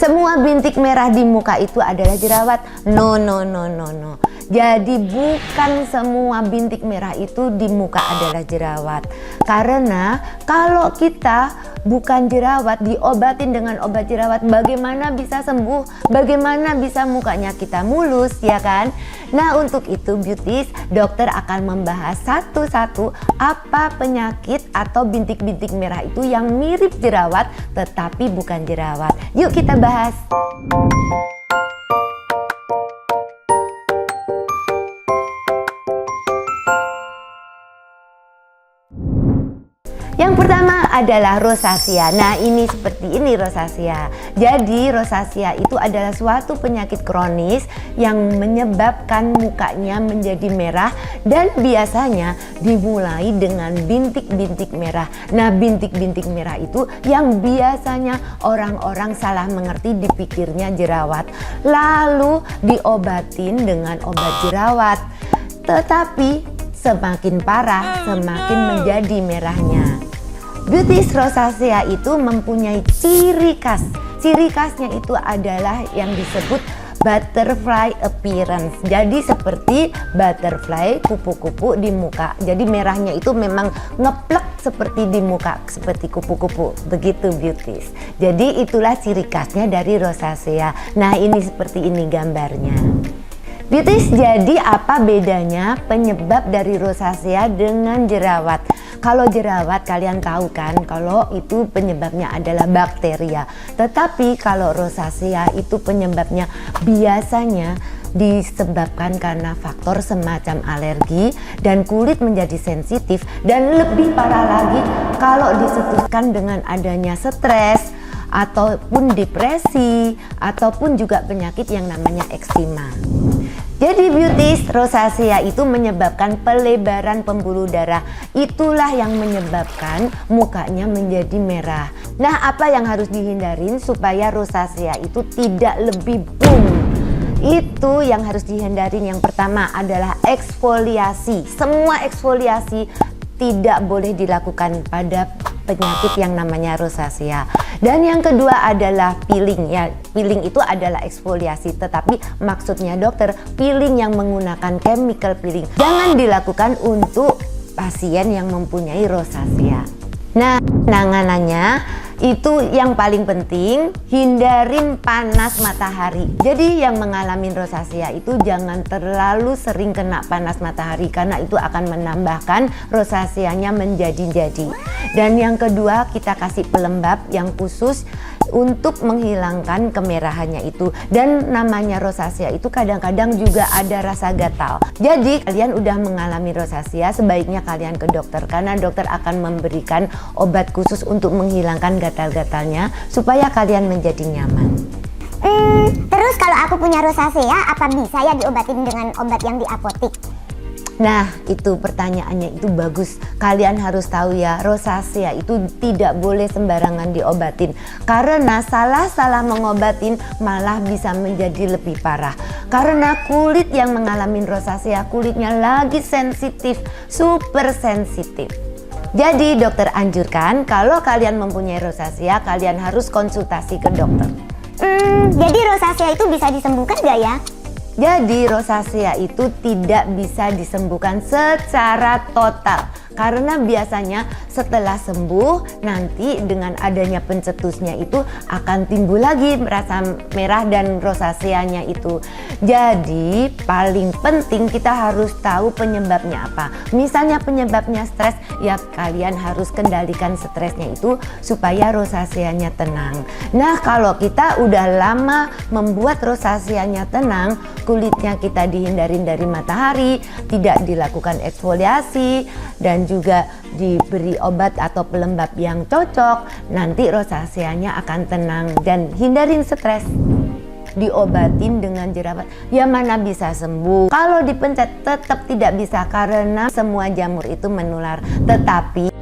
semua bintik merah di muka itu adalah jerawat? No. Jadi bukan semua bintik merah itu di muka adalah jerawat. Karena kalau kita bukan jerawat, diobatin dengan obat jerawat, bagaimana bisa sembuh? Bagaimana bisa mukanya kita mulus, ya kan? Nah, untuk itu beauties, dokter akan membahas satu-satu apa penyakit atau bintik-bintik merah itu yang mirip jerawat tetapi bukan jerawat. Yuk kita bahas. Yang pertama adalah rosacea. Nah, ini seperti ini rosacea. Jadi rosacea itu adalah suatu penyakit kronis yang menyebabkan mukanya menjadi merah dan biasanya dimulai dengan bintik-bintik merah. Nah, bintik-bintik merah itu yang biasanya orang-orang salah mengerti, dipikirnya jerawat. Lalu diobatin dengan obat jerawat. Tetapi semakin parah, semakin menjadi merahnya. Beauties, rosacea itu mempunyai ciri khas. Ciri khasnya itu adalah yang disebut butterfly appearance. Jadi seperti butterfly, kupu-kupu di muka. Jadi merahnya itu memang ngeplek seperti di muka, seperti kupu-kupu. Begitu beauties. Jadi itulah ciri khasnya dari rosacea. Nah, ini seperti ini gambarnya. Beauties, jadi apa bedanya penyebab dari rosacea dengan jerawat? Kalau jerawat kalian tahu kan kalau itu penyebabnya adalah bakteria. Tetapi kalau rosacea itu penyebabnya biasanya disebabkan karena faktor semacam alergi dan kulit menjadi sensitif, dan lebih parah lagi kalau disetuskan dengan adanya stres ataupun depresi ataupun juga penyakit yang namanya eksima. Jadi beauties, rosacea itu menyebabkan pelebaran pembuluh darah. Itulah yang menyebabkan mukanya menjadi merah. Nah, apa yang harus dihindarin supaya rosacea itu tidak lebih boom? Itu yang harus dihindarin. Yang pertama adalah eksfoliasi. Semua eksfoliasi tidak boleh dilakukan pada penyakit yang namanya rosacea. Dan yang kedua adalah peeling. Ya, peeling itu adalah eksfoliasi, tetapi maksudnya dokter peeling yang menggunakan chemical peeling. Jangan dilakukan untuk pasien yang mempunyai rosacea. Nah, penanganannya itu yang paling penting, hindarin panas matahari. Jadi yang mengalami rosacea itu jangan terlalu sering kena panas matahari, karena itu akan menambahkan rosaceanya menjadi-jadi. Dan yang kedua, kita kasih pelembab yang khusus untuk menghilangkan kemerahannya itu. Dan namanya rosacea itu kadang-kadang juga ada rasa gatal. Jadi kalian udah mengalami rosacea, sebaiknya kalian ke dokter, karena dokter akan memberikan obat khusus untuk menghilangkan gatal-gatalnya supaya kalian menjadi nyaman. Terus kalau aku punya rosacea, apa bisa ya diobatin dengan obat yang di apotik? Nah, itu pertanyaannya itu bagus. Kalian harus tahu ya, rosacea itu tidak boleh sembarangan diobatin. Karena salah-salah mengobatin malah bisa menjadi lebih parah. Karena kulit yang mengalami rosacea, kulitnya lagi sensitif, super sensitif. Jadi dokter anjurkan kalau kalian mempunyai rosacea, kalian harus konsultasi ke dokter. Jadi rosacea itu bisa disembuhkan gak ya? Jadi rosacea itu tidak bisa disembuhkan secara total, karena biasanya setelah sembuh nanti dengan adanya pencetusnya itu akan timbul lagi rasa merah dan rosaceanya itu. Jadi paling penting kita harus tahu penyebabnya apa. Misalnya penyebabnya stres, ya kalian harus kendalikan stresnya itu supaya rosaceanya tenang. Nah, kalau kita udah lama membuat rosaceanya tenang, kulitnya kita dihindarin dari matahari, tidak dilakukan eksfoliasi, dan juga diberi obat atau pelembab yang cocok, nanti rosaceanya akan tenang. Dan hindarin stres. Diobatin dengan jerawat, ya mana bisa sembuh. Kalau dipencet tetap tidak bisa, karena semua jamur itu menular. Tetapi